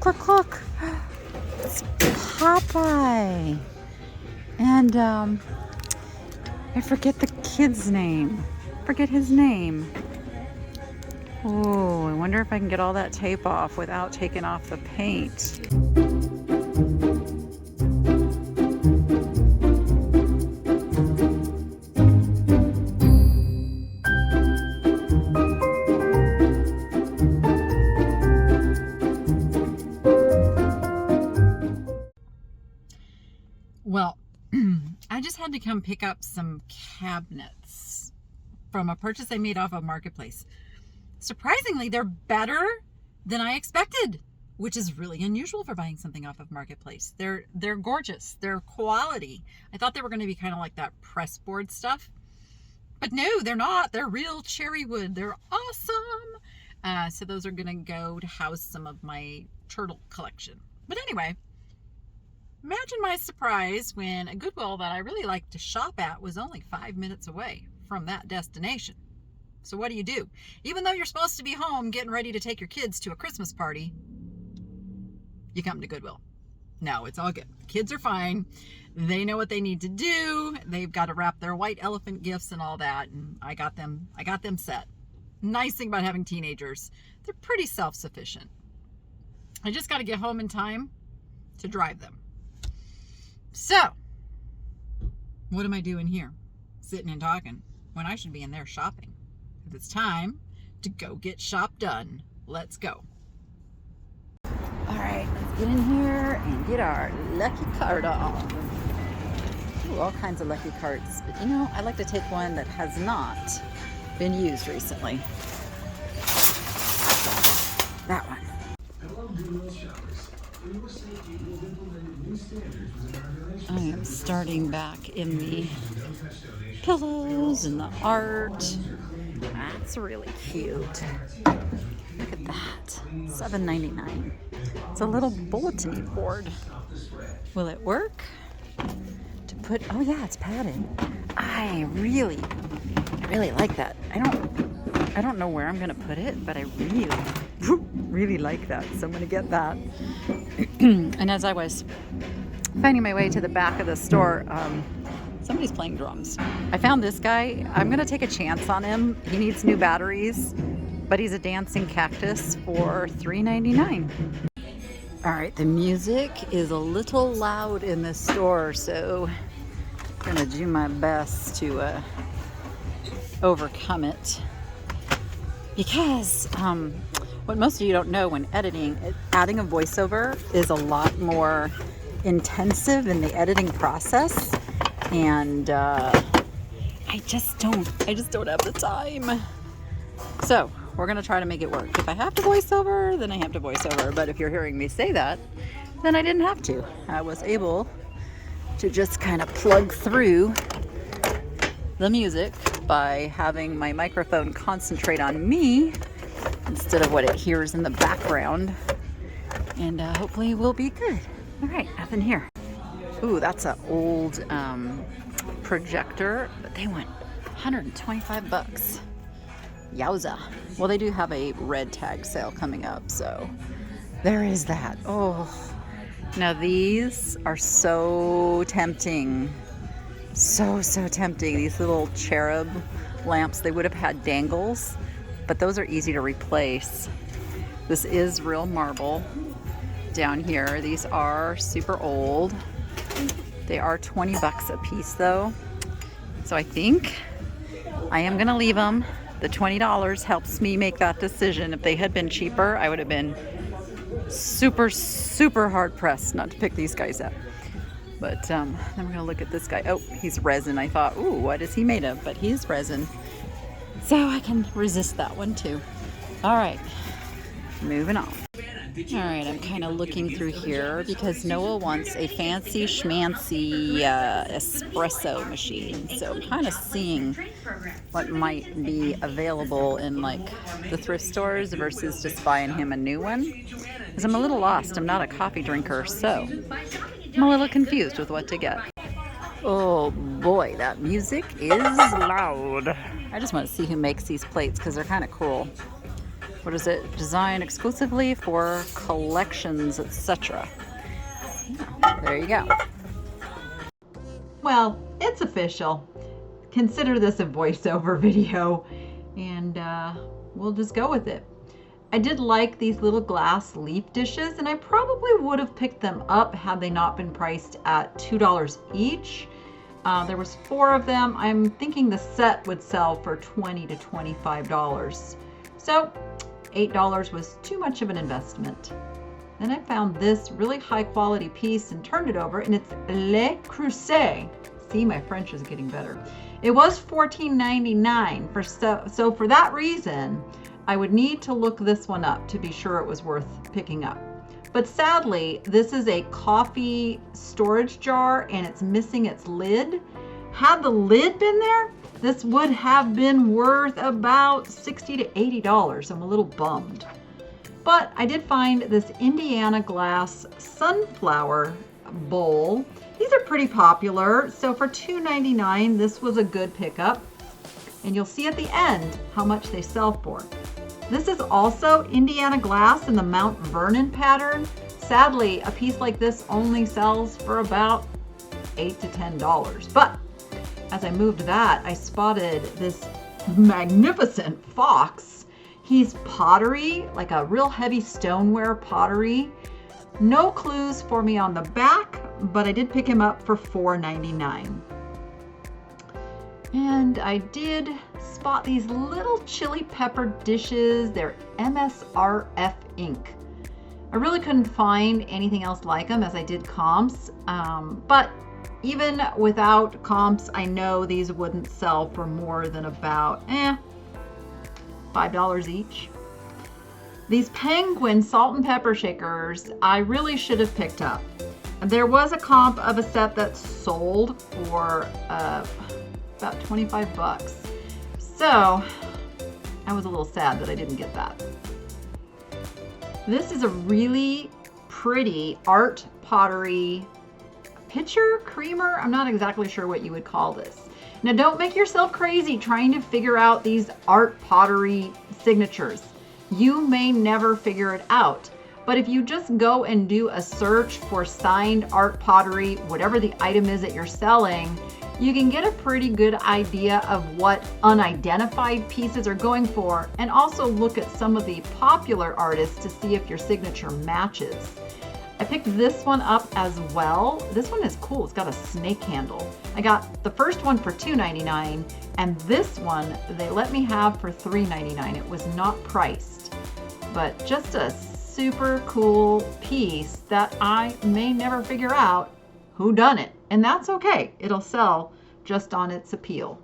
look. It's Popeye. And I forget the kid's name. Forget his name. Oh, I wonder if I can get all that tape off without taking off the paint. Well, I just had to come pick up some cabinets from a purchase I made off of Marketplace. Surprisingly, they're better than I expected, which is really unusual for buying something off of Marketplace. They're gorgeous. They're quality. I thought they were going to be kind of like that press board stuff, but no, they're not. They're real cherry wood. They're awesome. So those are going to go to house some of my turtle collection. But anyway, imagine my surprise when a Goodwill that I really like to shop at was only 5 minutes away from that destination. So what do? Even though you're supposed to be home getting ready to take your kids to a Christmas party, you come to Goodwill. No, it's all good. Kids are fine. They know what they need to do. They've got to wrap their white elephant gifts and all that, and I got them set. Nice thing about having teenagers, they're pretty self-sufficient. I just got to get home in time to drive them. So, what am I doing here? Sitting and talking when I should be in there shopping. Because it's time to go get shop done. Let's go. All right, let's get in here and get our lucky card on. Ooh, all kinds of lucky cards. But you know, I like to take one that has not been used recently. That one. I am starting back in the pillows and the art. That's really cute. Look at that. $7.99. It's a little bulletin board. Will it work? To put, oh yeah, it's padded. I really like that. I don't know where I'm gonna put it, but I really like that. So I'm gonna get that. And as I was finding my way to the back of the store, somebody's playing drums. I found this guy. I'm gonna take a chance on him. He needs new batteries, but he's a dancing cactus for $3.99. All right, the music is a little loud in this store, so I'm gonna do my best to overcome it. Because what most of you don't know when editing, adding a voiceover is a lot more intensive in the editing process. And I just don't have the time. So we're gonna try to make it work. If I have to voice over, then I have to voice over. But if you're hearing me say that, then I didn't have to. I was able to just kind of plug through the music by having my microphone concentrate on me instead of what it hears in the background. And hopefully we'll be good. All right, nothing here. Ooh, that's an old projector, but they went 125 bucks. Yowza. Well, they do have a red tag sale coming up, so there is that. Oh, now these are so tempting. So tempting. These little cherub lamps, they would have had dangles, but those are easy to replace. This is real marble down here. These are super old. They are 20 bucks a piece though. So I think I am gonna leave them. The $20 helps me make that decision. If they had been cheaper, I would have been super hard pressed not to pick these guys up. But then we're gonna look at this guy. Oh, he's resin. I thought, ooh, what is he made of? But he's resin. So I can resist that one too. All right, moving on. All right, I'm kind of looking through here because Noah wants a fancy schmancy espresso machine. So I'm kind of seeing what might be available in like the thrift stores versus just buying him a new one. Because I'm a little lost. I'm not a coffee drinker, so I'm a little confused with what to get. Oh boy, that music is loud. I just want to see who makes these plates because they're kind of cool. what is it? Designed exclusively for collections, etc. Yeah, there you go. Well, it's official. Consider this a voiceover video, and we'll just go with it. I did like these little glass leaf dishes, and I probably would have picked them up had they not been priced at $2 each. There was 4 of them. I'm thinking the set would sell for $20 to $25. So $8 was too much of an investment. Then I found this really high quality piece and turned it over, and it's Le Creuset. See, my French is getting better. It was $14.99. So for that reason, I would need to look this one up to be sure it was worth picking up. But sadly, this is a coffee storage jar and it's missing its lid. Had the lid been there, this would have been worth about $60 to $80. I'm a little bummed. But I did find this Indiana glass sunflower bowl. These are pretty popular. So for $2.99, this was a good pickup. And you'll see at the end how much they sell for. This is also Indiana glass in the Mount Vernon pattern. Sadly, a piece like this only sells for about $8 to $10. But as I moved that, I spotted this magnificent fox. He's pottery, like a real heavy stoneware pottery. No clues for me on the back, but I did pick him up for $4.99. And I did spot these little chili pepper dishes. They're MSRF ink. I really couldn't find anything else like them as I did comps, but even without comps, I know these wouldn't sell for more than about $5 each. These penguin salt and pepper shakers, I really should have picked up. There was a comp of a set that sold for about 25 bucks. So I was a little sad that I didn't get that. This is a really pretty art pottery pitcher, creamer. I'm not exactly sure what you would call this. Now don't make yourself crazy trying to figure out these art pottery signatures. You may never figure it out. But if you just go and do a search for signed art pottery, whatever the item is that you're selling, you can get a pretty good idea of what unidentified pieces are going for, and also look at some of the popular artists to see if your signature matches. I picked this one up as well. This one is cool. It's got a snake handle. I got the first one for $2.99, and this one they let me have for $3.99. It was not priced, but just a super cool piece that I may never figure out who done it, and that's okay. It'll sell just on its appeal.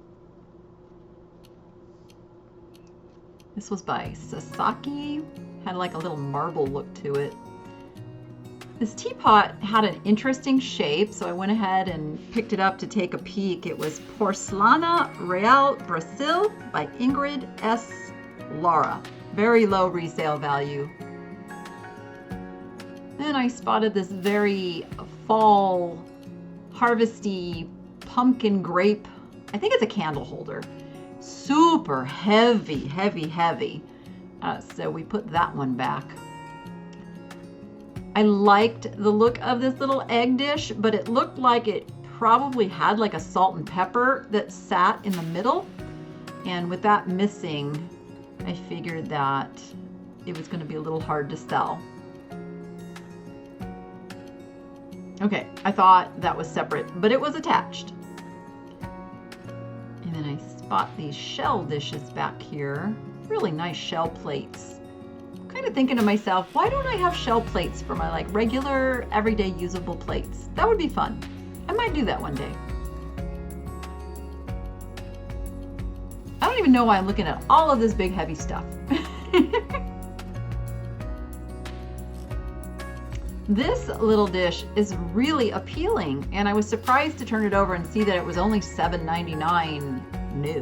This was by Sasaki. Had like a little marble look to it. This teapot had an interesting shape, so I went ahead and picked it up to take a peek. It was Porcelana Real Brasil by Ingrid S. Lara. Very low resale value. Then I spotted this very fall, harvesty pumpkin grape. I think it's a candle holder. Super heavy, heavy, heavy. So we put that one back. I liked the look of this little egg dish, but it looked like it probably had like a salt and pepper that sat in the middle. And with that missing, I figured that it was going to be a little hard to sell. Okay, I thought that was separate, but it was attached. And then I spot these shell dishes back here. Really nice shell plates. I'm kind of thinking to myself, why don't I have shell plates for my like regular, everyday usable plates? That would be fun. I might do that one day. I don't even know why I'm looking at all of this big heavy stuff. This little dish is really appealing, and I was surprised to turn it over and see that it was only $7.99 new.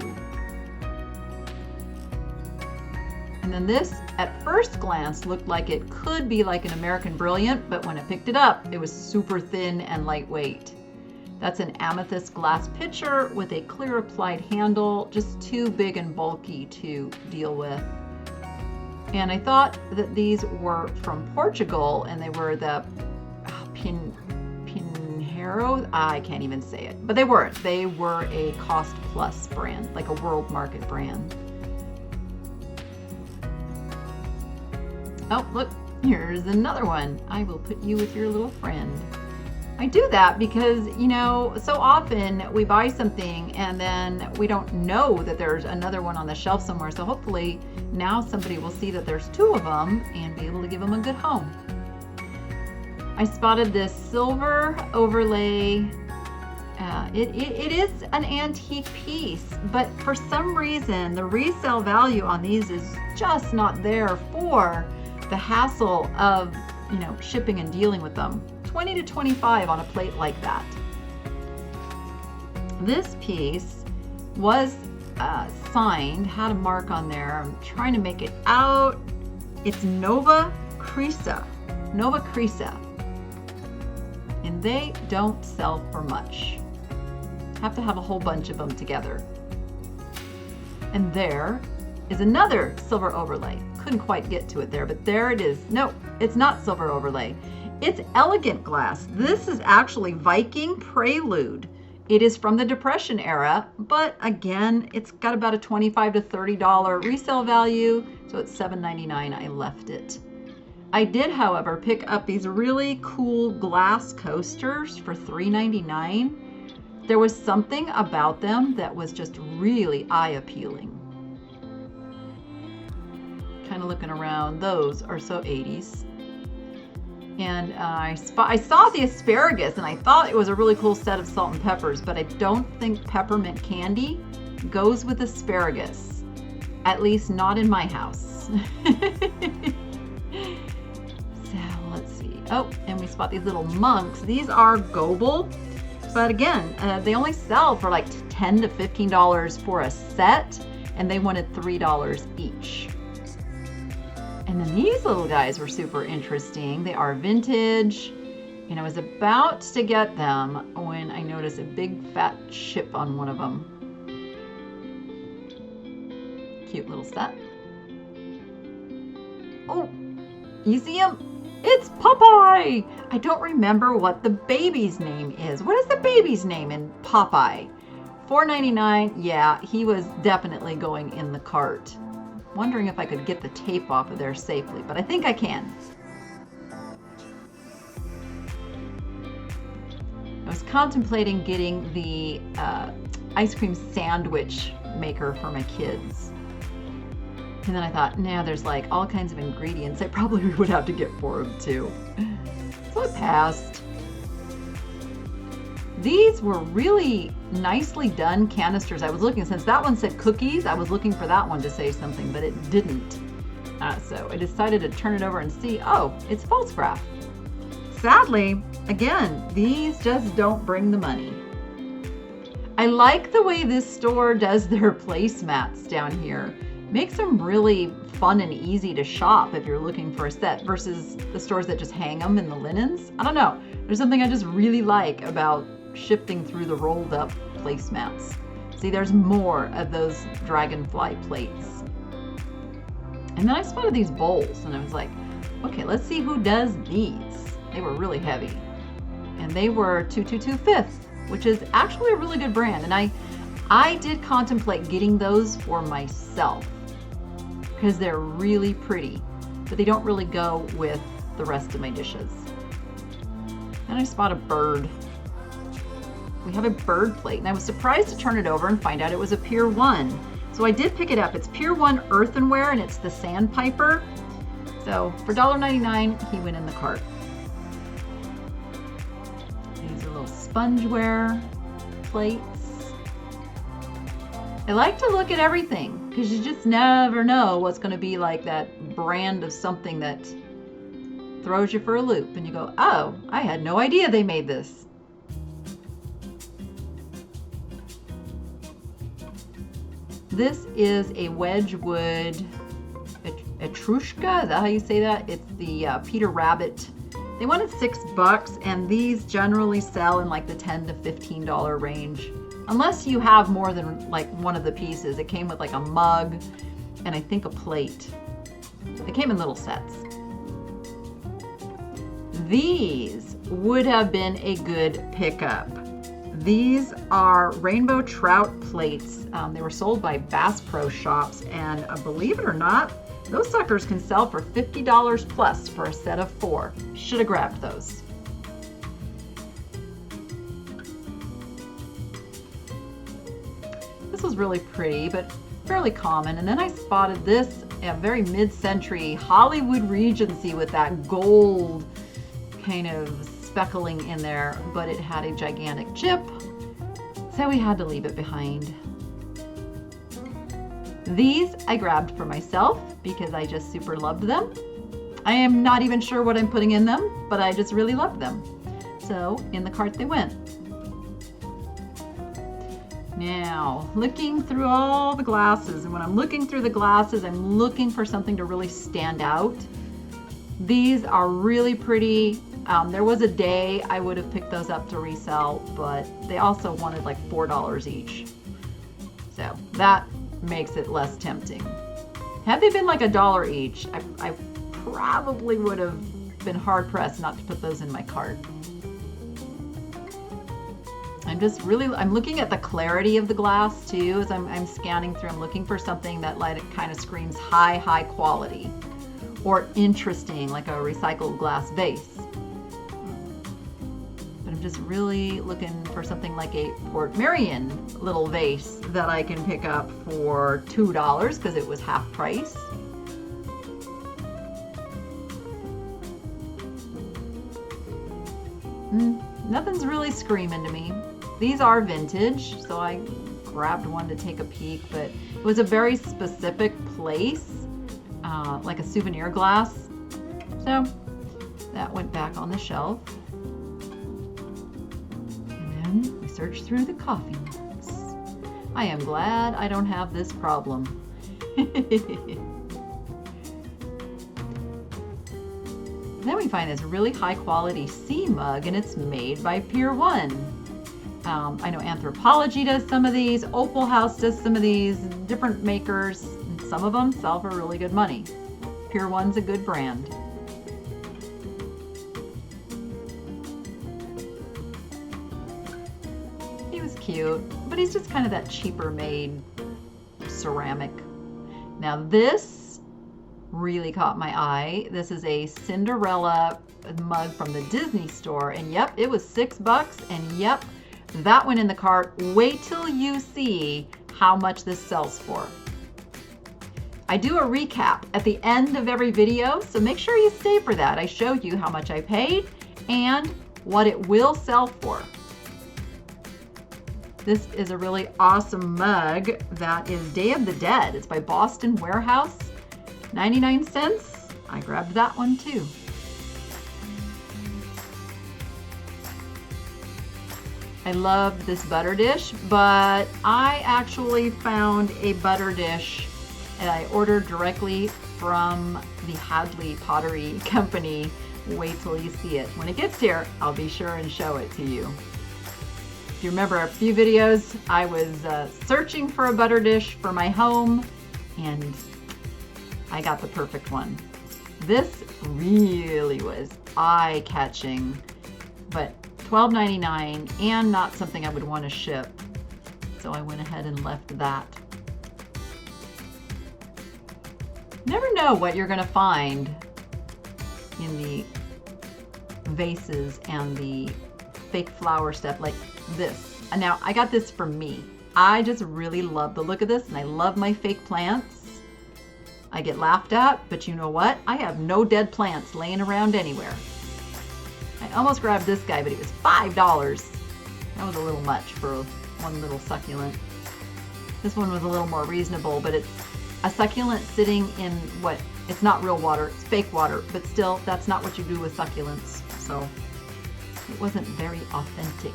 And then this, at first glance, looked like it could be like an American Brilliant, but when I picked it up, it was super thin and lightweight. That's an amethyst glass pitcher with a clear applied handle, just too big and bulky to deal with. And I thought that these were from Portugal, and they were the Pinheiro. I can't even say it, but they weren't. They were a cost plus brand, like a world market brand. Oh, look, here's another one. I will put you with your little friend. I do that because, you know, so often we buy something and then we don't know that there's another one on the shelf somewhere. So hopefully now somebody will see that there's two of them and be able to give them a good home. I spotted this silver overlay. It is an antique piece, but for some reason the resale value on these is just not there for the hassle of, you know, shipping and dealing with them. 20 to 25 on a plate like that. This piece was signed, had a mark on there. I'm trying to make it out. It's Nova Crisa. And they don't sell for much. Have to have a whole bunch of them together. And there is another silver overlay. Couldn't quite get to it there, but there it is. No, it's not silver overlay. It's elegant glass. This is actually Viking Prelude. It is from the Depression era, but again, it's got about a $25 to $30 resale value, so it's $7.99. I left it. I did, however, pick up these really cool glass coasters for $3.99. There was something about them that was just really eye-appealing. Kind of looking around, those are so 80s. And I saw the asparagus and I thought it was a really cool set of salt and peppers, but I don't think peppermint candy goes with asparagus. At least not in my house. So let's see. Oh, and we spot these little monks. These are Goodwill, but again, they only sell for like $10 to $15 for a set, and they wanted $3 each. And then these little guys were super interesting. They are vintage, and I was about to get them when I noticed a big fat chip on one of them. Cute little set. Oh, you see him? It's Popeye! I don't remember what the baby's name is. What is the baby's name in Popeye? $4.99. Yeah, he was definitely going in the cart. Wondering if I could get the tape off of there safely, but I think I can. I was contemplating getting the ice cream sandwich maker for my kids. And then I thought, nah, there's like all kinds of ingredients I probably would have to get for them too. So I passed. These were really nicely done canisters. I was looking, since that one said cookies, I was looking for that one to say something, but it didn't. So I decided to turn it over and see, oh, it's false scrap. Sadly, again, these just don't bring the money. I like the way this store does their placemats down here. Makes them really fun and easy to shop if you're looking for a set versus the stores that just hang them in the linens. I don't know. There's something I just really like about shifting through the rolled up placemats. See, there's more of those dragonfly plates. And then I spotted these bowls and I was like, okay, let's see who does these. They were really heavy. And they were 2225th, which is actually a really good brand. And I did contemplate getting those for myself because they're really pretty, but they don't really go with the rest of my dishes. And I spot a bird. We have a bird plate, and I was surprised to turn it over and find out it was a Pier 1. So I did pick it up. It's Pier 1 Earthenware, and it's the Sandpiper. So for $1.99, he went in the cart. These are little spongeware plates. I like to look at everything because you just never know what's going to be like that brand of something that throws you for a loop, and you go, oh, I had no idea they made this. This is a Wedgwood Etrushka. Is that how you say that? It's the Peter Rabbit. They wanted $6, and these generally sell in like the $10 to $15 range. Unless you have more than like one of the pieces. It came with like a mug and I think a plate. They came in little sets. These would have been a good pickup. These are rainbow trout plates. They were sold by Bass Pro Shops, and believe it or not, those suckers can sell for $50 plus for a set of 4. Should have grabbed those. This was really pretty, but fairly common. And then I spotted this, a very mid-century Hollywood Regency with that gold kind of speckling in there, but it had a gigantic chip, so we had to leave it behind. These I grabbed for myself because I just super loved them. I am not even sure what I'm putting in them, but I just really loved them. So in the cart they went. Now, looking through all the glasses, and when I'm looking through the glasses, I'm looking for something to really stand out. These are really pretty. There was a day I would have picked those up to resell, but they also wanted like $4 each. So that makes it less tempting. Had they been like $1 each, I probably would have been hard pressed not to put those in my cart. I'm looking at the clarity of the glass too as I'm scanning through. I'm looking for something that like it kind of screams high quality or interesting, like a recycled glass vase. But I'm just really looking for something like a Portmeirion little vase that I can pick up for $2 because it was half price. Nothing's really screaming to me. These are vintage, so I grabbed one to take a peek, but it was a very specific place, like a souvenir glass. So that went back on the shelf. And then we searched through the coffee mugs. I am glad I don't have this problem. Then we find this really high quality sea mug, and it's made by Pier 1. I know Anthropology does some of these, Opal House does some of these, different makers, and some of them sell for really good money. Pier 1's a good brand. He was cute, but he's just kind of that cheaper made ceramic. Now this really caught my eye. This is a Cinderella mug from the Disney store, and yep, it was $6, and yep, that went in the cart. Wait till you see how much this sells for. I do a recap at the end of every video, so make sure you stay for that. I show you how much I paid and what it will sell for. This is a really awesome mug that is Day of the Dead. It's by Boston Warehouse, 99 cents. I grabbed that one too. I love this butter dish, but I actually found a butter dish and I ordered directly from the Hadley Pottery Company. Wait till you see it. When it gets here, I'll be sure and show it to you. If you remember a few videos, I was searching for a butter dish for my home, and I got the perfect one. This really was eye-catching, but $12.99 and not something I would want to ship. So I went ahead and left that. Never know what you're going to find in the vases and the fake flower stuff like this. And now I got this for me. I just really love the look of this, and I love my fake plants. I get laughed at, but you know what? I have no dead plants laying around anywhere. I almost grabbed this guy, but it was $5. That was a little much for one little succulent. This one was a little more reasonable, but it's a succulent sitting in what? It's not real water, it's fake water, but still, that's not what you do with succulents. So it wasn't very authentic.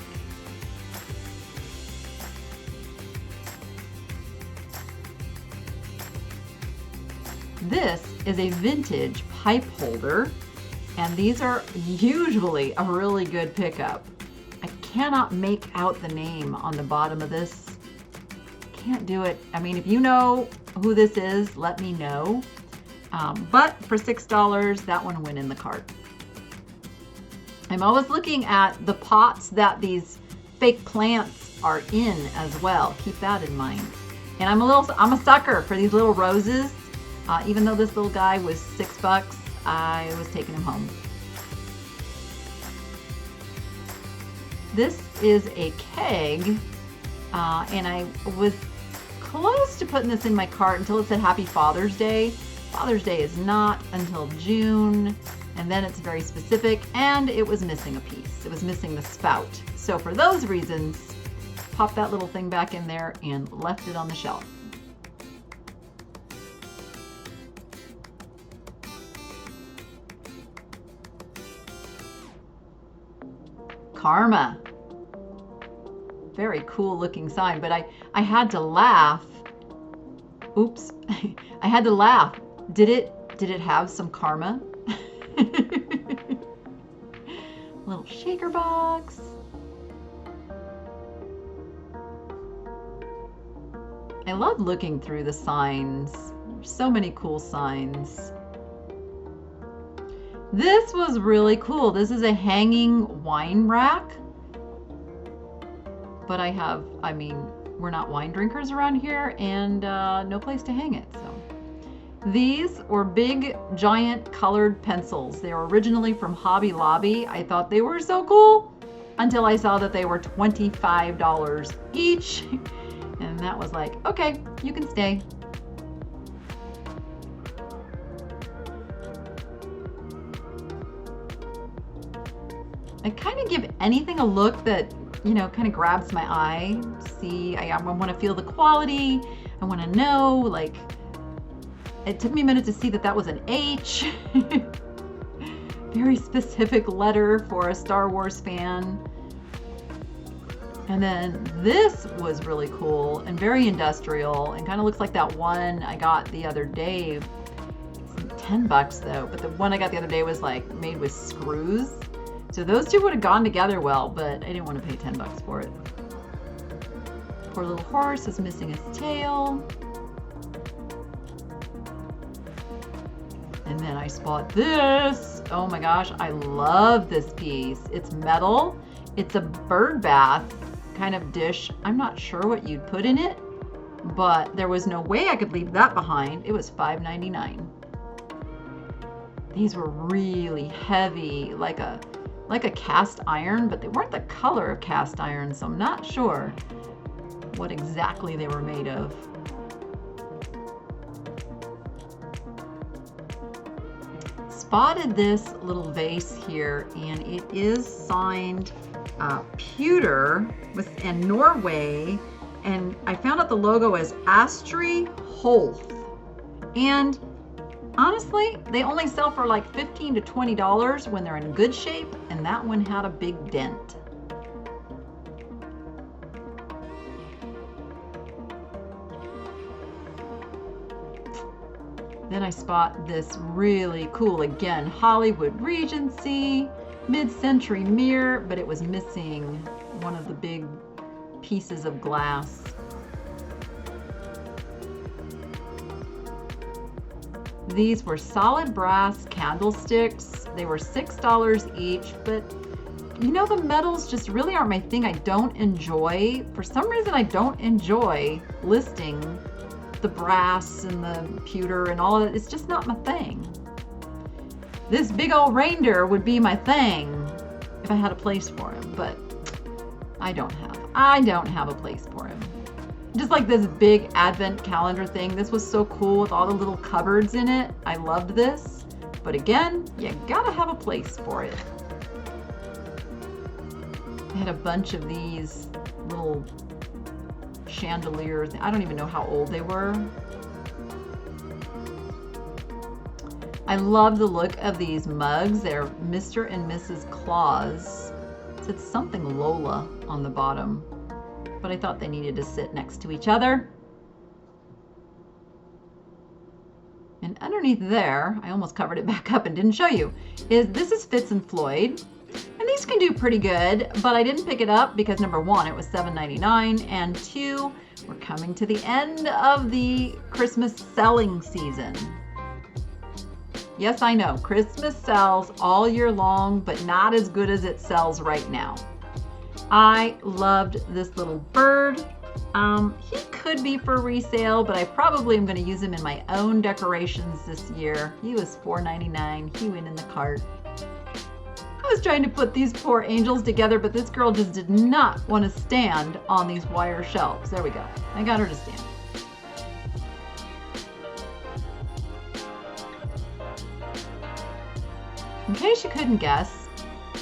This is a vintage pipe holder, and these are usually a really good pickup. I cannot make out the name on the bottom of this. Can't do it. I mean, if you know who this is, let me know. But for $6, that one went in the cart. I'm always looking at the pots that these fake plants are in as well. Keep that in mind. And I'm a sucker for these little roses. Even though this little guy was $6, I was taking him home. This is a keg, and I was close to putting this in my cart until it said Happy Father's Day. Father's Day is not until June, and then it's very specific, and it was missing a piece. It was missing the spout. So for those reasons, popped that little thing back in there and left it on the shelf. Karma. Very cool looking sign, but I had to laugh. Oops. I had to laugh. Did it have some karma? Little shaker box. I love looking through the signs. There's so many cool signs. This was really cool. This is a hanging wine rack. But we're not wine drinkers around here, and no place to hang it. So these were big, giant colored pencils. They were originally from Hobby Lobby. I thought they were so cool until I saw that they were $25 each. And that was like, okay, you can stay. I kind of give anything a look that, kind of grabs my eye. See, I want to feel the quality. I want to know, like, it took me a minute to see that that was an H. Very specific letter for a Star Wars fan. And then this was really cool and very industrial and kind of looks like that one I got the other day. It's $10 though, but the one I got the other day was like made with screws. So those two would have gone together well, but I didn't want to pay $10 for it. Poor little horse is missing his tail. And then I spot this. Oh my gosh, I love this piece. It's metal. It's a bird bath kind of dish. I'm not sure what you'd put in it, but there was no way I could leave that behind. It was $5.99. These were really heavy, like a cast iron, but they weren't the color of cast iron, so I'm not sure what exactly they were made of. Spotted this little vase here, and it is signed pewter and Norway, and I found out the logo as Astrid Holt. And honestly, they only sell for like $15 to $20 when they're in good shape, and that one had a big dent. Then I spot this really cool, again, Hollywood Regency, mid-century mirror, but it was missing one of the big pieces of glass. These were solid brass candlesticks. They were $6 each, but the metals just really aren't my thing. I don't enjoy, for some reason, I don't enjoy listing the brass and the pewter and all of it. It's just not my thing. This big old reindeer would be my thing if I had a place for him, but I don't have a place for him. Just like this big advent calendar thing. This was so cool with all the little cupboards in it. I loved this, but again, you gotta have a place for it. I had a bunch of these little chandeliers. I don't even know how old they were. I love the look of these mugs. They're Mr. and Mrs. Claus. It said something Lola on the bottom, but I thought they needed to sit next to each other. And underneath there, I almost covered it back up and didn't show you, this is Fitz and Floyd. And these can do pretty good, but I didn't pick it up because number one, it was $7.99, and two, we're coming to the end of the Christmas selling season. Yes, I know. Christmas sells all year long, but not as good as it sells right now. I loved this little bird. He could be for resale, but I probably am going to use him in my own decorations this year. He was $4.99. He went in the cart. I was trying to put these poor angels together, but this girl just did not want to stand on these wire shelves. There we go. I got her to stand. In case you couldn't guess,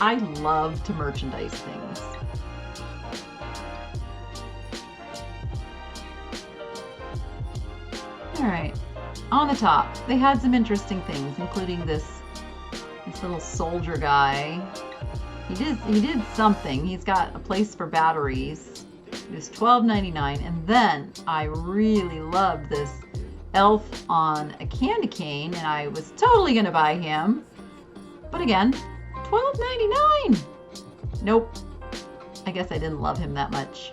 I love to merchandise things. All right, on the top, they had some interesting things, including this little soldier guy. He did something. He's got a place for batteries. It was $12.99, and then I really loved this elf on a candy cane, and I was totally gonna buy him. But again, $12.99. Nope. I guess I didn't love him that much.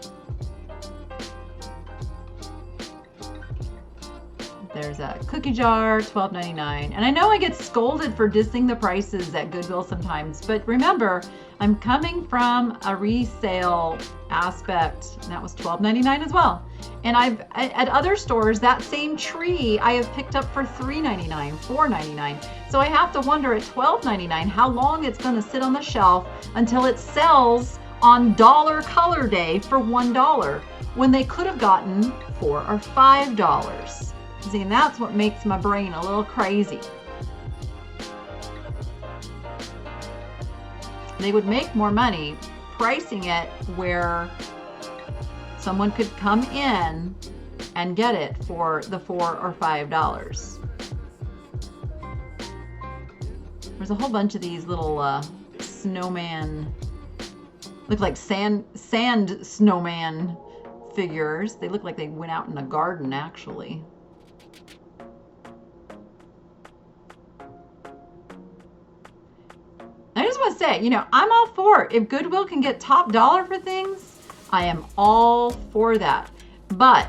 There's a cookie jar, $12.99. And I know I get scolded for dissing the prices at Goodwill sometimes, but remember, I'm coming from a resale aspect, and that was $12.99 as well. And at other stores, that same tree I have picked up for $3.99, $4.99. So I have to wonder at $12.99 how long it's going to sit on the shelf until it sells on dollar color day for $1 when they could have gotten $4 or $5. See, and that's what makes my brain a little crazy. They would make more money pricing it where someone could come in and get it for the $4 or $5. There's a whole bunch of these little snowman, look like sand snowman figures. They look like they went out in a garden, actually. I just want to say, I'm all for it. If Goodwill can get top dollar for things, I am all for that. But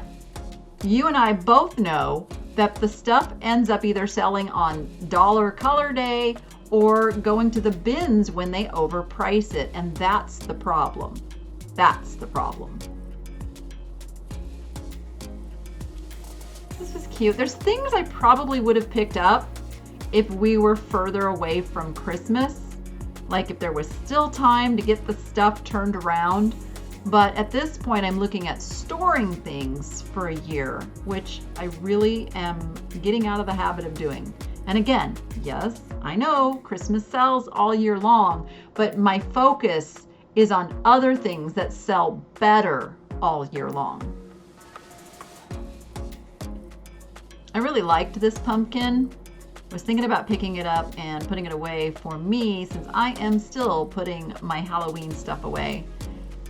you and I both know that the stuff ends up either selling on dollar color day or going to the bins when they overprice it. And that's the problem. That's the problem. This was cute. There's things I probably would have picked up if we were further away from Christmas. Like if there was still time to get the stuff turned around. But at this point, I'm looking at storing things for a year, which I really am getting out of the habit of doing. And again, yes, I know Christmas sells all year long, but my focus is on other things that sell better all year long. I really liked this pumpkin. I was thinking about picking it up and putting it away for me since I am still putting my Halloween stuff away.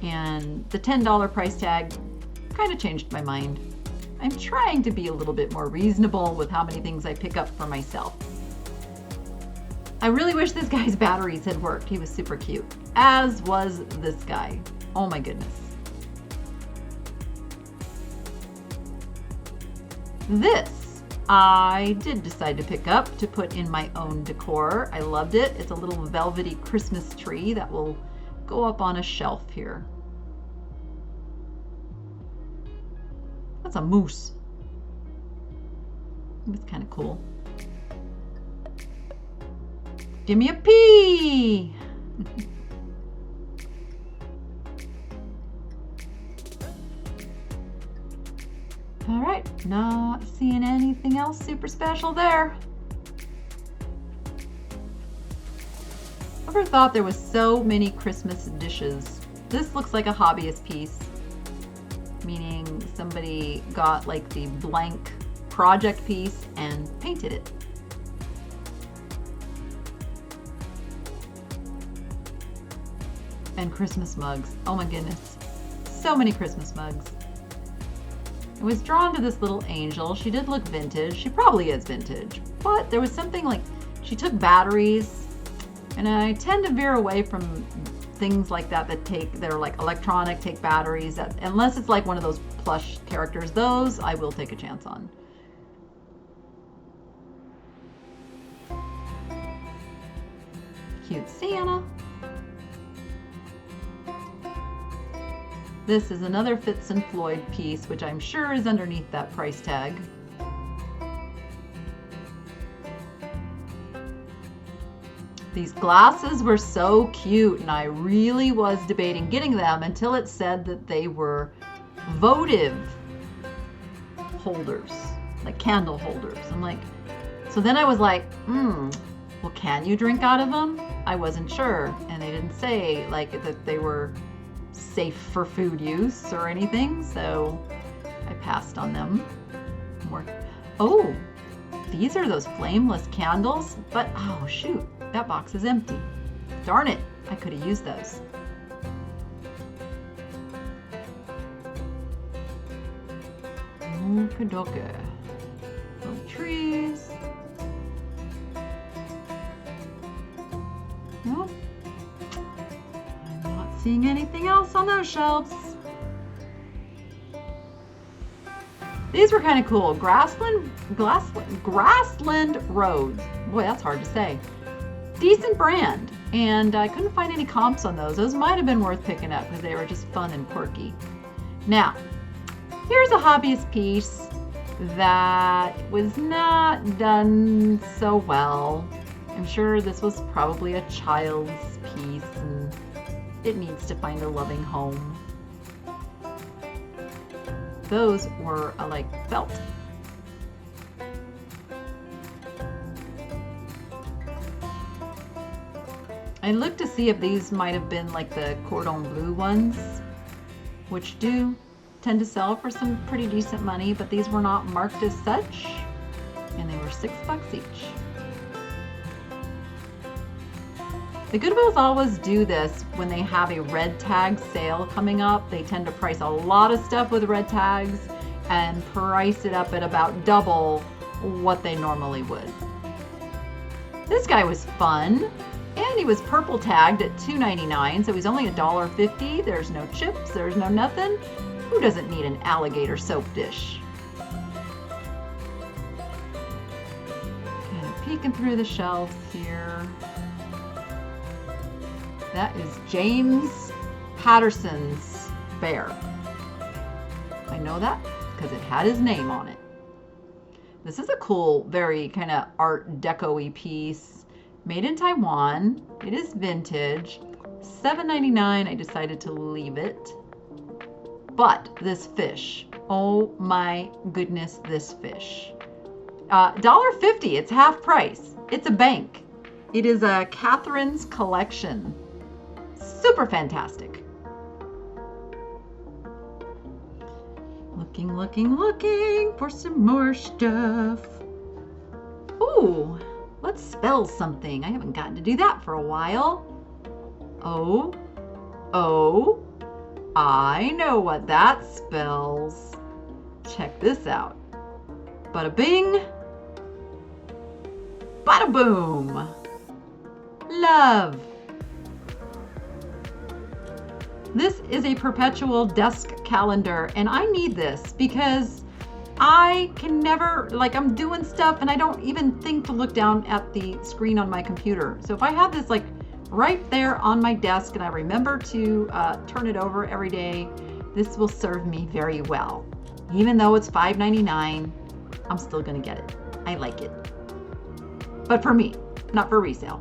And the $10 price tag kind of changed my mind. I'm trying to be a little bit more reasonable with how many things I pick up for myself. I really wish this guy's batteries had worked. He was super cute, as was this guy. Oh my goodness. This I did decide to pick up to put in my own decor. I loved it. It's a little velvety Christmas tree that will go up on a shelf here. That's a moose. It's kind of cool. Give me a pee! All right, not seeing anything else super special there. Never thought there was so many Christmas dishes. This looks like a hobbyist piece, meaning somebody got like the blank project piece and painted it. And Christmas mugs. Oh my goodness. So many Christmas mugs. I was drawn to this little angel. She did look vintage. She probably is vintage. But there was something like, she took batteries, and I tend to veer away from things like that that are like electronic, take batteries, that, unless it's like one of those plush characters. Those I will take a chance on. cute Santa. This is another Fitz and Floyd piece, which I'm sure is underneath that price tag. These glasses were so cute, and I really was debating getting them until it said that they were votive holders, like candle holders. I'm like, so then I was like, well, can you drink out of them? I wasn't sure, and they didn't say like that they were safe for food use or anything, so I passed on them. Oh, these are those flameless candles, but oh shoot, that box is empty. Darn it, I could have used those. Okadoka. Little trees. Nope. I'm not seeing anything else on those shelves. These were kind of cool. Grassland Roads. Boy, that's hard to say. Decent brand. And I couldn't find any comps on those. Those might have been worth picking up because they were just fun and quirky. Now, here's a hobbyist piece that was not done so well. I'm sure this was probably a child's piece and it needs to find a loving home. Those were like felt. I looked to see if these might have been like the cordon bleu ones, which do tend to sell for some pretty decent money, but these were not marked as such, and they were $6 each. The Goodwills always do this when they have a red tag sale coming up. They tend to price a lot of stuff with red tags and price it up at about double what they normally would. This guy was fun, and he was purple tagged at $2.99, so he's only $1.50. There's no chips, there's no nothing. Who doesn't need an alligator soap dish? Kind of peeking through the shelves here. That is James Patterson's bear. I know that because it had his name on it. This is a cool, very kind of art deco-y piece. Made in Taiwan. It is vintage. $7.99. I decided to leave it. But this fish, oh my goodness, this fish. $1.50, it's half price. It's a Bankt. It is a Catherine's collection. Super fantastic. Looking for some more stuff. Ooh, let's spell something. I haven't gotten to do that for a while. Oh, I know what that spells. Check this out. Bada bing, bada boom. Love. This is a perpetual desk calendar, and I need this because I can never, like, I'm doing stuff and I don't even think to look down at the screen on my computer. So if I have this like right there on my desk and I remember to turn it over every day, this will serve me very well. Even though it's $5.99, I'm still gonna get it. I like it. But for me, not for resale.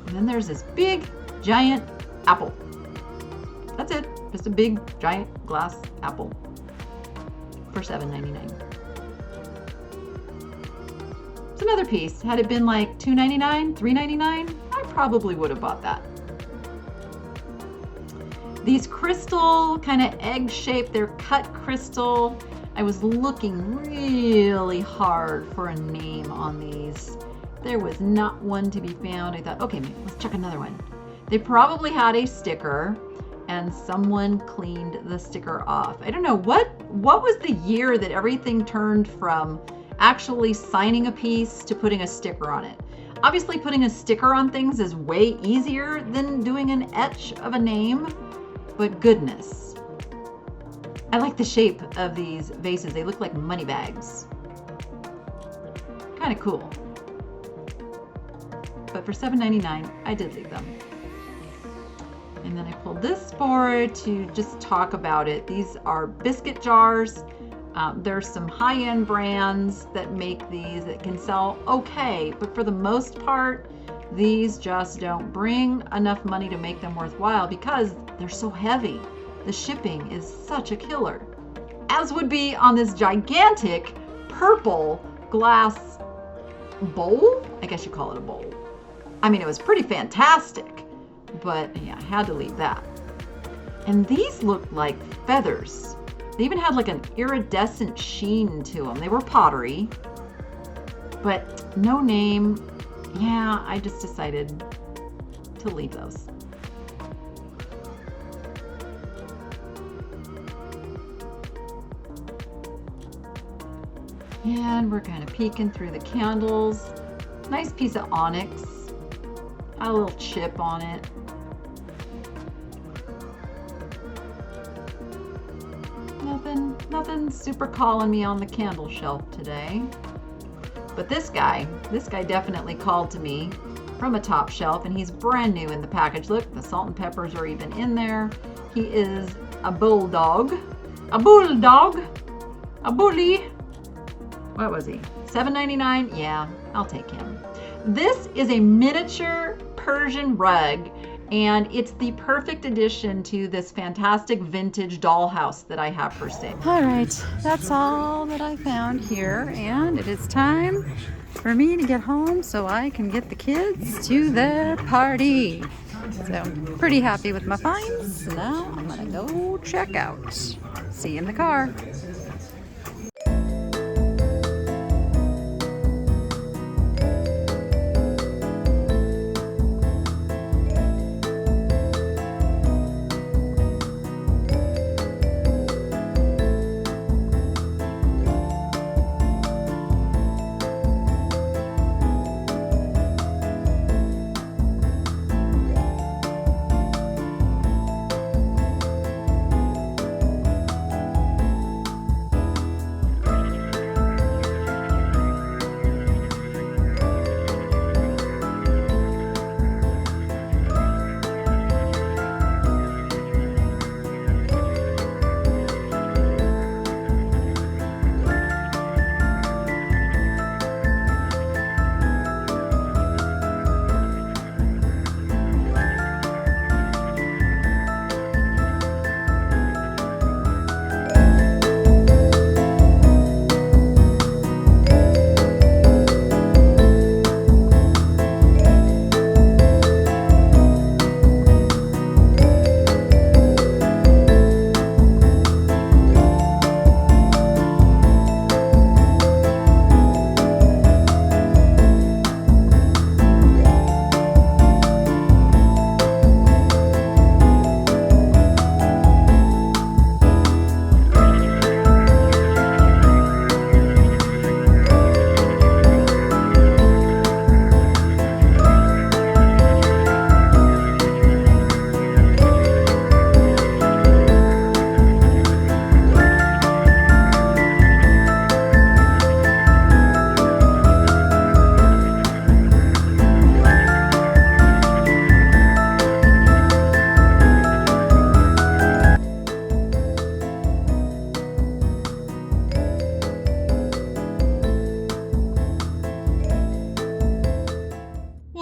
And then there's this big, giant apple. That's it. Just a big, giant glass apple for $7.99. It's another piece. Had it been like $2.99, $3.99, I probably would have bought that. These crystal, kind of egg-shaped, they're cut crystal. I was looking really hard for a name on these. There was not one to be found. I thought, okay, let's check another one. They probably had a sticker and someone cleaned the sticker off. I don't know, what was the year that everything turned from actually signing a piece to putting a sticker on it? Obviously putting a sticker on things is way easier than doing an etch of a name, but goodness. I like the shape of these vases. They look like money bags. Kind of cool. but for $7.99, I did leave them. And then I pulled this forward to just talk about it. These are biscuit jars. There's some high-end brands that make these that can sell okay, but for the most part, these just don't bring enough money to make them worthwhile because they're so heavy. The shipping is such a killer. As would be on this gigantic purple glass bowl. I guess you call it a bowl. I mean, it was pretty fantastic, but yeah, I had to leave that. And these looked like feathers. They even had like an iridescent sheen to them. They were pottery, but no name. Yeah, I just decided to leave those. And we're kind of peeking through the candles. Nice piece of onyx. A little chip on it. Nothing super calling me on the candle shelf today. But this guy definitely called to me from a top shelf, and he's brand new in the package. Look, the salt and peppers are even in there. He is a bulldog. A bulldog. A bully. What was he? $7.99? Yeah, I'll take him. This is a miniature Persian rug, and it's the perfect addition to this fantastic vintage dollhouse that I have for sale. All right, that's all that I found here, and it is time for me to get home so I can get the kids to their party. So I'm pretty happy with my finds. So now I'm gonna go check out. See you in the car.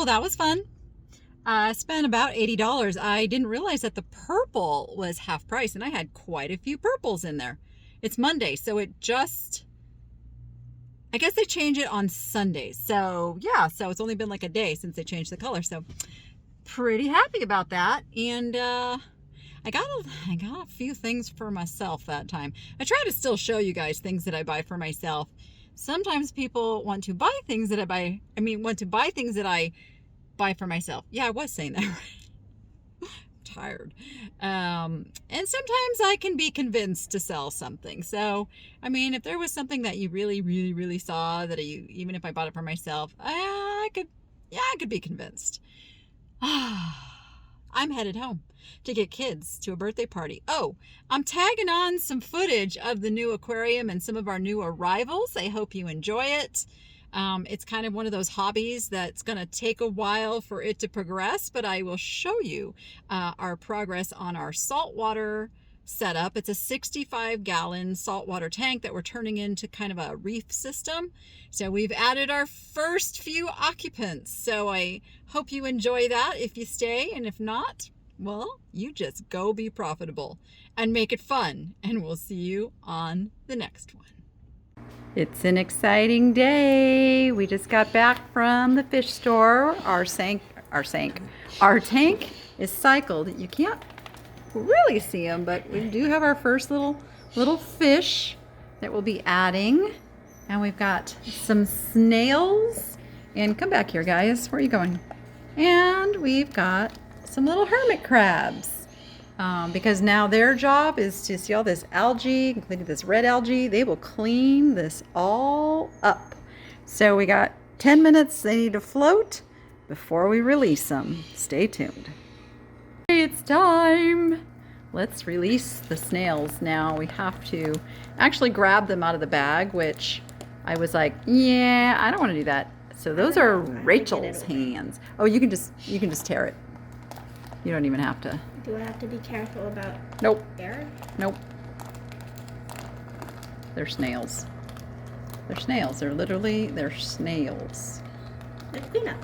That was fun. I spent about $80. I didn't realize that the purple was half price, and I had quite a few purples in there. It's Monday, so it just, I guess they change it on Sundays. So yeah, so it's only been like a day since they changed the color. So pretty happy about that. And I got a few things for myself that time. I try to still show you guys things that I buy for myself. Sometimes people want to buy things that want to buy things that I buy for myself. Yeah, I was saying that right. Tired. And sometimes I can be convinced to sell something. So, I mean, if there was something that you really, really, really saw that even if I bought it for myself, I could be convinced. I'm headed home to get kids to a birthday party. Oh, I'm tagging on some footage of the new aquarium and some of our new arrivals. I hope you enjoy it. It's kind of one of those hobbies that's going to take a while for it to progress, but I will show you our progress on our saltwater setup. It's a 65-gallon saltwater tank that we're turning into kind of a reef system. So we've added our first few occupants. So I hope you enjoy that if you stay, and if not, well, you just go be profitable and make it fun, and we'll see you on the next one. It's an exciting day. We just got back from the fish store. Our tank is cycled. You can't really see them, but we do have our first little fish that we'll be adding. And we've got some snails. And come back here, guys. Where are you going? And we've got some little hermit crabs. Because now their job is to see all this algae, including this red algae. They will clean this all up. So we got 10 minutes they need to float before we release them. Stay tuned. It's time. Let's release the snails now. We have to actually grab them out of the bag, which I was like, yeah, I don't want to do that. So those are Rachel's hands. Oh, you can just tear it. You don't even have to. Do I have to be careful about Nope. air? Nope. They're snails. They're snails. They're snails. Let's clean up.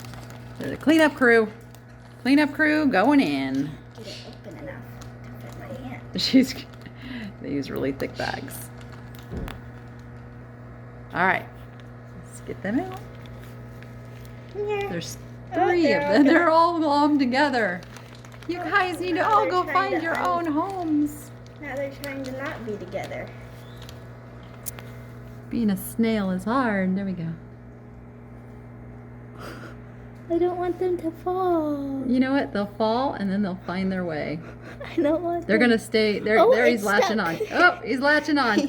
They're the cleanup crew. Cleanup crew going in. Get it open enough to fit my hand. They use really thick bags. All right. Let's get them out. Yeah. There's 3 of them. They're all glommed together. You guys need to all go find your own homes. Now they're trying to not be together. Being a snail is hard. There we go. I don't want them to fall. You know what? They'll fall and then they'll find their way. I don't want They're them. gonna stay. There he's it's latching stuck. on. Oh, he's latching on.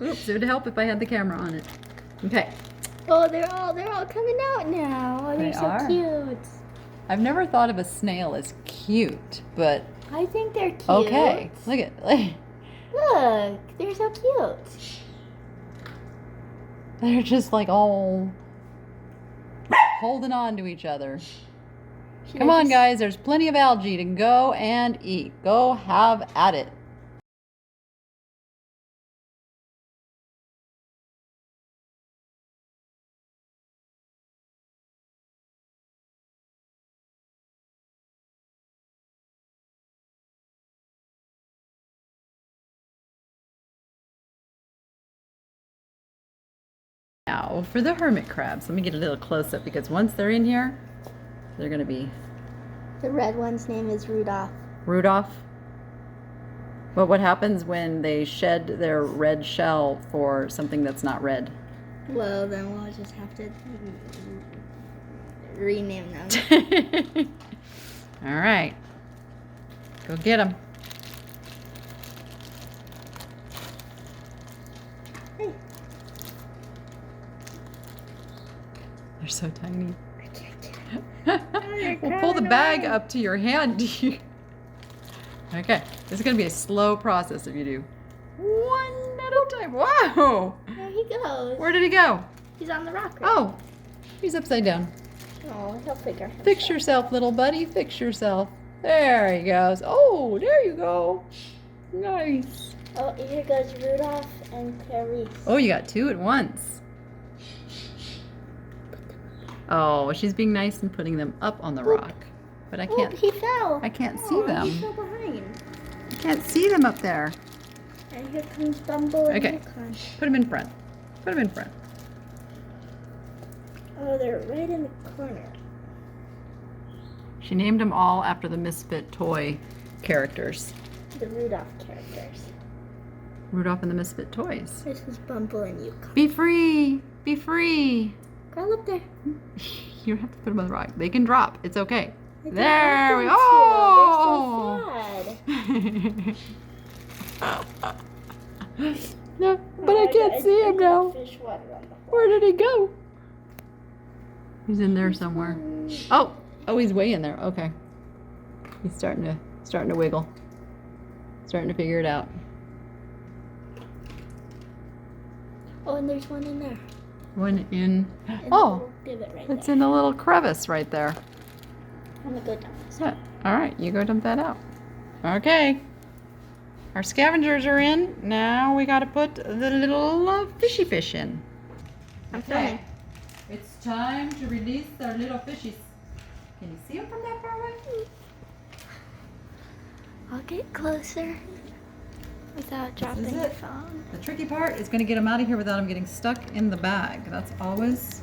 Oops, it would help if I had the camera on it. Okay. Oh, they're all coming out now. Oh, they're They so are. cute. I've never thought of a snail as cute, but I think they're cute. okay. Look at. Look, they're so cute. They're just like all holding on to each other. Come on, guys. There's plenty of algae to go and eat. Go have at it. Now for the hermit crabs. Let me get a little close up because once they're in here, they're going to be The red one's name is Rudolph. Rudolph. But what happens when they shed their red shell for something that's not red? Well, then we'll just have to rename them. All right. Go get them. Hey. They're so tiny. I can't get them. Well, pull the bag up to your hand. Okay, this is going to be a slow process if you do one at a time. Whoa! There he goes. Where did he go? He's on the rock. Oh, he's upside down. Oh, he'll figure himself. Fix yourself, little buddy. Fix yourself. There he goes. Oh, there you go. Nice. Oh, here goes Rudolph and Clarice. Oh, you got 2 at once. Oh, she's being nice and putting them up on the rock. But I Oh, can't. he fell. I can't see Oh, them. He fell behind. I can't see them up there. And here comes Bumble and Okay. Yukon. Put them in front. Put them in front. Oh, they're right in the corner. She named them all after the Misfit toy characters. The Rudolph characters. Rudolph and the Misfit Toys. This is Bumble and Yukon. Be free! Be free! Girl up there. You don't have to put them on the rock. They can drop. It's okay. I don't There we want go. them to. Oh! They're so sad. No, but I can't see him now. Fish water on the floor. Where did he go? He's in there somewhere. Oh, he's way in there. Okay. He's starting to wiggle. Starting to figure it out. Oh, and there's one in there. One in. And Oh, we'll give it right it's there. in a little crevice right there. I'm gonna go dump this. Yeah. All right, you go dump that out. Okay. Our scavengers are in. Now we got to put the little fishy fish in. I'm filming. It's time to release our little fishies. Can you see them from that far away? I'll get closer without dropping the it. phone. The tricky part is going to get them out of here without them getting stuck in the bag. That's always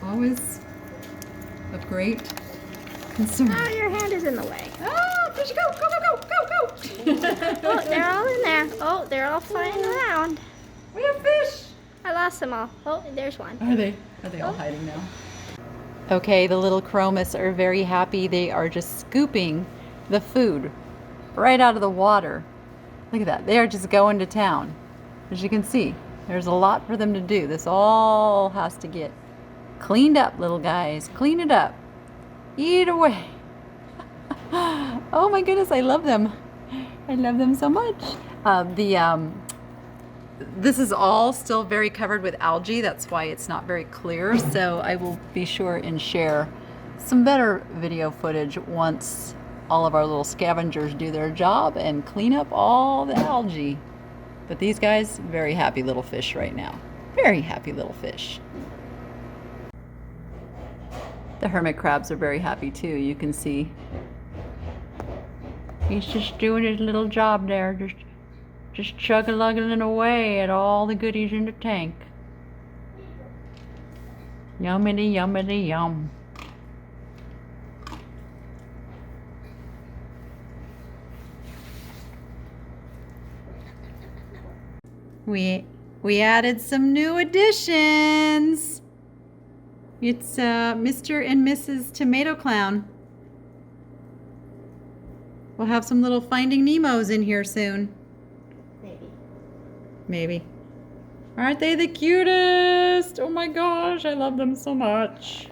a great concern. Oh, your hand is in the way. Ah, fishy, go, go, go, go, go, go. Oh, they're all in there. Oh, they're all flying around. We have fish. I lost them all. Oh, there's one. Are they all hiding now? Okay, the little chromis are very happy. They are just scooping the food right out of the water. Look at that. They are just going to town. As you can see, there's a lot for them to do. This all has to get cleaned up, little guys. Clean it up. Eat away. Oh my goodness, I love them. I love them so much. This is all still very covered with algae. That's why it's not very clear. So I will be sure and share some better video footage once all of our little scavengers do their job and clean up all the algae. But these guys, very happy little fish right now. Very happy little fish. The hermit crabs are very happy too. You can see he's just doing his little job there, just chug-a-lugging away at all the goodies in the tank. Yummity, yummity, yum. We added some new additions. It's Mr. and Mrs. Tomato Clown. We'll have some little Finding Nemos in here soon. Maybe. Aren't they the cutest? Oh my gosh, I love them so much.